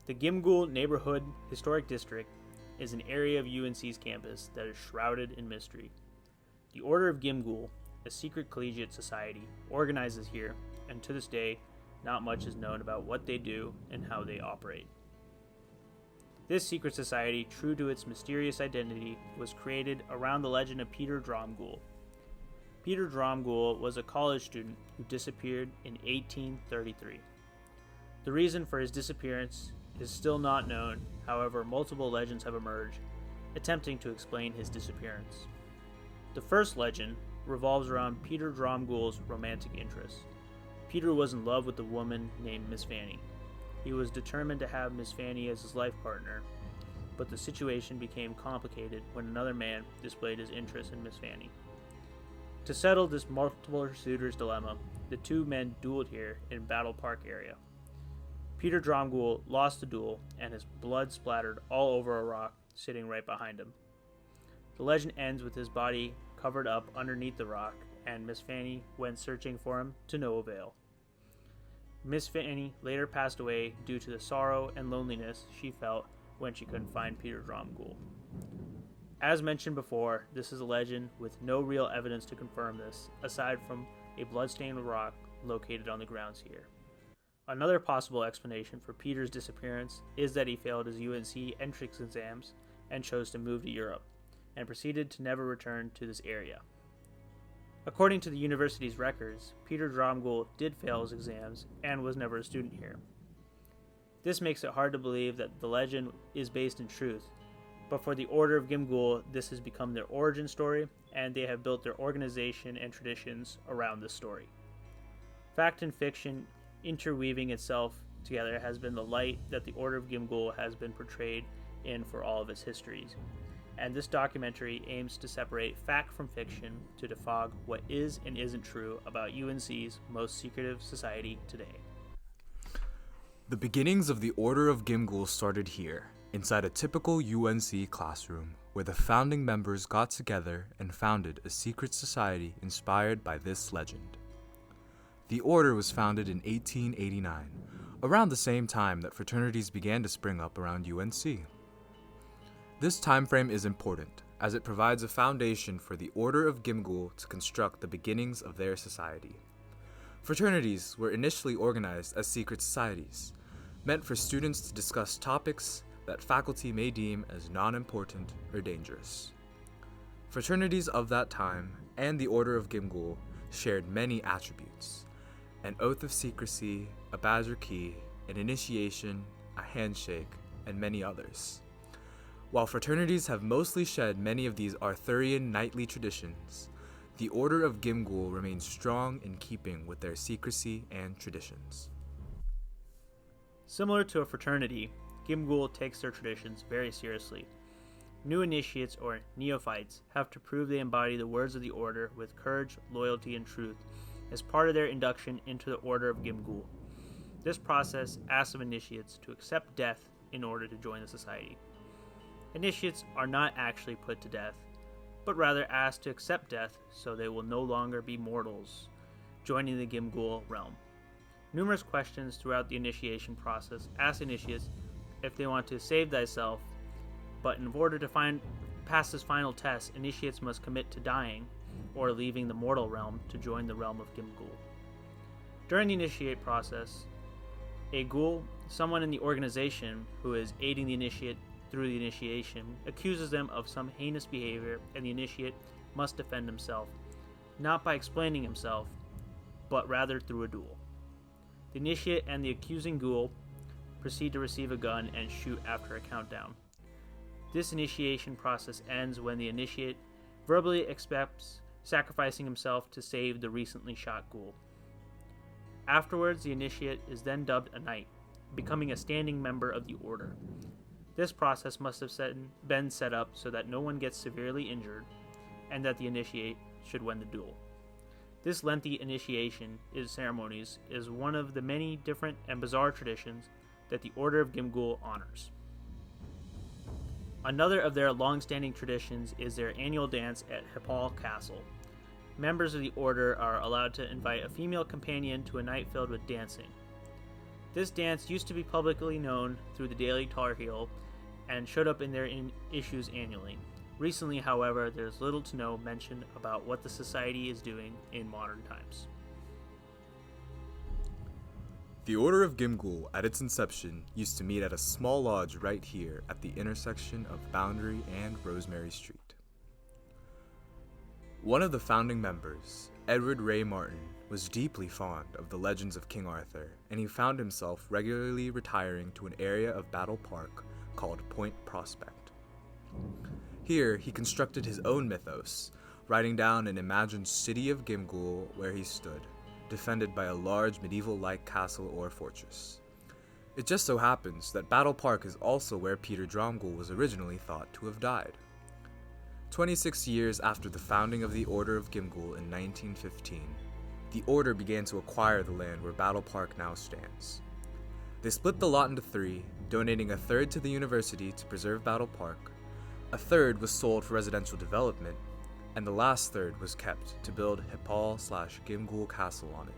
The Gimghoul Neighborhood Historic District is an area of UNC's campus that is shrouded in mystery. The Order of Gimghoul, a secret collegiate society, organizes here, and to this day, not much is known about what they do and how they operate. This secret society, true to its mysterious identity, was created around the legend of Peter Dromgoole. Peter Dromgoole was a college student who disappeared in 1833. The reason for his disappearance is still not known, however, multiple legends have emerged, attempting to explain his disappearance. The first legend revolves around Peter Dromgoole's romantic interest. Peter was in love with a woman named Miss Fanny. He was determined to have Miss Fanny as his life partner, but the situation became complicated when another man displayed his interest in Miss Fanny. To settle this multiple suitors dilemma, the two men dueled here in Battle Park area. Peter Dromgoole lost the duel, and his blood splattered all over a rock sitting right behind him. The legend ends with his body covered up underneath the rock, and Miss Fanny went searching for him to no avail. Miss Fanny later passed away due to the sorrow and loneliness she felt when she couldn't find Peter Dromgoole. As mentioned before, this is a legend with no real evidence to confirm this, aside from a bloodstained rock located on the grounds here. Another possible explanation for Peter's disappearance is that he failed his UNC entrance exams and chose to move to Europe, and proceeded to never return to this area. According to the university's records, Peter Dromgoole did fail his exams and was never a student here. This makes it hard to believe that the legend is based in truth, but for the Order of Gimghoul, this has become their origin story, and they have built their organization and traditions around this story. Fact and fiction interweaving itself together has been the light that the Order of Gimghoul has been portrayed in for all of its histories, and this documentary aims to separate fact from fiction to defog what is and isn't true about UNC's most secretive society today. The beginnings of the Order of Gimghoul started here, inside a typical UNC classroom, where the founding members got together and founded a secret society inspired by this legend. The order was founded in 1889, around the same time that fraternities began to spring up around UNC. This time frame is important, as it provides a foundation for the Order of Gimghoul to construct the beginnings of their society. Fraternities were initially organized as secret societies, meant for students to discuss topics that faculty may deem as non-important or dangerous. Fraternities of that time and the Order of Gimghoul shared many attributes: an oath of secrecy, a badge or key, an initiation, a handshake, and many others. While fraternities have mostly shed many of these Arthurian knightly traditions, the Order of Gimghoul remains strong in keeping with their secrecy and traditions. Similar to a fraternity, Gimghoul takes their traditions very seriously. New initiates or neophytes have to prove they embody the words of the Order with courage, loyalty, and truth as part of their induction into the Order of Gimghoul. This process asks of initiates to accept death in order to join the society. Initiates are not actually put to death, but rather asked to accept death so they will no longer be mortals, joining the Gimghoul realm. Numerous questions throughout the initiation process ask initiates if they want to save thyself, but in order to pass this final test, initiates must commit to dying or leaving the mortal realm to join the realm of Gimghoul. During the initiate process, a ghoul, someone in the organization who is aiding the initiate through the initiation, accuses them of some heinous behavior, and the initiate must defend himself, not by explaining himself, but rather through a duel. The initiate and the accusing ghoul proceed to receive a gun and shoot after a countdown. This initiation process ends when the initiate verbally accepts sacrificing himself to save the recently shot ghoul. Afterwards, the initiate is then dubbed a knight, becoming a standing member of the order. This process must have been set up so that no one gets severely injured, and that the initiate should win the duel. This lengthy initiation ceremonies is one of the many different and bizarre traditions that the Order of Gimghoul honors. Another of their long-standing traditions is their annual dance at Gimghoul Castle. Members of the Order are allowed to invite a female companion to a night filled with dancing. This dance used to be publicly known through the Daily Tar Heel and showed up in their issues annually. Recently, however, there's little to no mention about what the society is doing in modern times. The Order of Gimghoul, at its inception, used to meet at a small lodge right here at the intersection of Boundary and Rosemary Street. One of the founding members, Edward Ray Martin, was deeply fond of the legends of King Arthur, and he found himself regularly retiring to an area of Battle Park called Point Prospect. Here, he constructed his own mythos, writing down an imagined city of Gimghoul where he stood, defended by a large medieval-like castle or fortress. It just so happens that Battle Park is also where Peter Dromgoole was originally thought to have died. 26 years after the founding of the Order of Gimghoul in 1915, the Order began to acquire the land where Battle Park now stands. They split the lot into three, donating a third to the university to preserve Battle Park, a third was sold for residential development, and the last third was kept to build Hipal/Gimghoul Castle on it.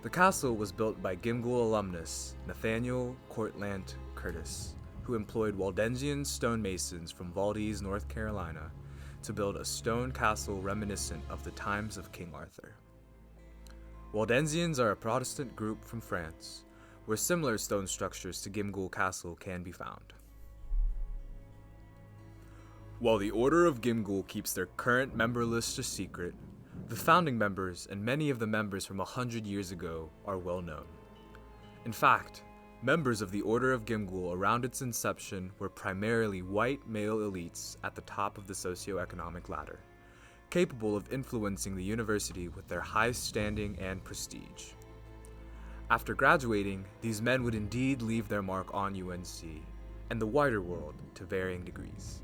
The castle was built by Gimghoul alumnus Nathaniel Cortlandt Curtis, who employed Waldensian stonemasons from Valdez, North Carolina, to build a stone castle reminiscent of the times of King Arthur. Waldensians are a Protestant group from France, where similar stone structures to Gimghoul Castle can be found. While the Order of Gimghoul keeps their current member list a secret, the founding members and many of the members from 100 years ago are well known. In fact, members of the Order of Gimghoul around its inception were primarily white male elites at the top of the socioeconomic ladder, capable of influencing the university with their high standing and prestige. After graduating, these men would indeed leave their mark on UNC and the wider world to varying degrees.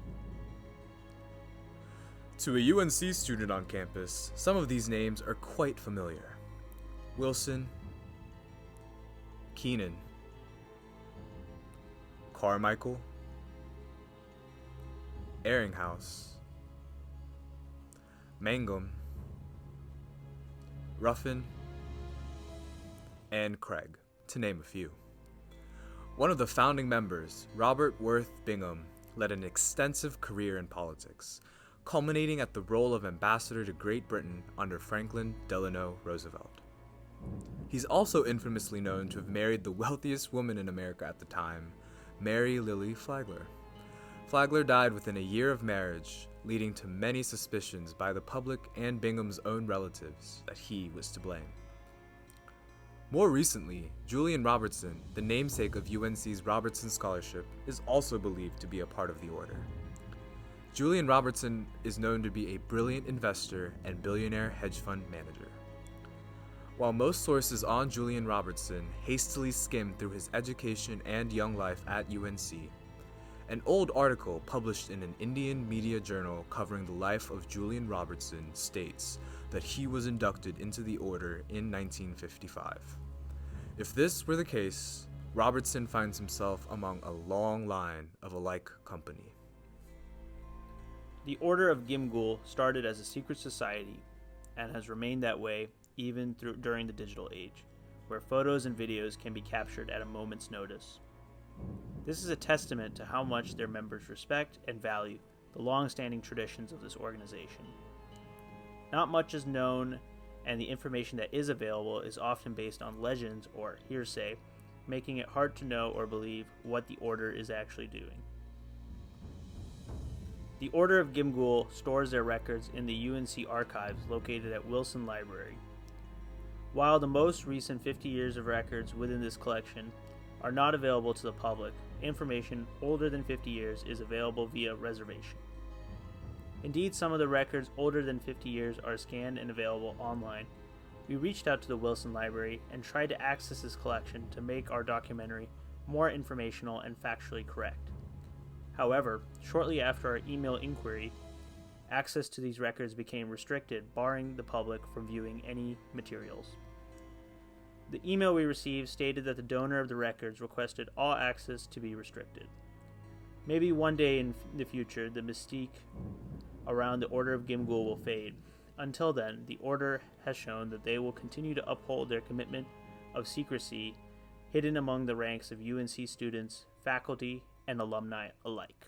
To a UNC student on campus, some of these names are quite familiar. Wilson, Keenan, Carmichael, Ehringhaus, Mangum, Ruffin, and Craig, to name a few. One of the founding members, Robert Worth Bingham, led an extensive career in politics, culminating at the role of ambassador to Great Britain under Franklin Delano Roosevelt. He's also infamously known to have married the wealthiest woman in America at the time, Mary Lily Flagler. Flagler died within a year of marriage, leading to many suspicions by the public and Bingham's own relatives that he was to blame. More recently, Julian Robertson, the namesake of UNC's Robertson Scholarship, is also believed to be a part of the order. Julian Robertson is known to be a brilliant investor and billionaire hedge fund manager. While most sources on Julian Robertson hastily skimmed through his education and young life at UNC, an old article published in an Indian media journal covering the life of Julian Robertson states that he was inducted into the order in 1955. If this were the case, Robertson finds himself among a long line of a like company. The Order of Gimghoul started as a secret society and has remained that way even during the digital age, where photos and videos can be captured at a moment's notice. This is a testament to how much their members respect and value the long-standing traditions of this organization. Not much is known, and the information that is available is often based on legends or hearsay, making it hard to know or believe what the Order is actually doing. The Order of Gimghoul stores their records in the UNC archives located at Wilson Library. While the most recent 50 years of records within this collection are not available to the public, information older than 50 years is available via reservation. Indeed, some of the records older than 50 years are scanned and available online. We reached out to the Wilson Library and tried to access this collection to make our documentary more informational and factually correct. However, shortly after our email inquiry, access to these records became restricted, barring the public from viewing any materials. The email we received stated that the donor of the records requested all access to be restricted. Maybe one day in the future, the mystique around the Order of Gimghoul will fade. Until then, the Order has shown that they will continue to uphold their commitment of secrecy hidden among the ranks of UNC students, faculty, and alumni alike.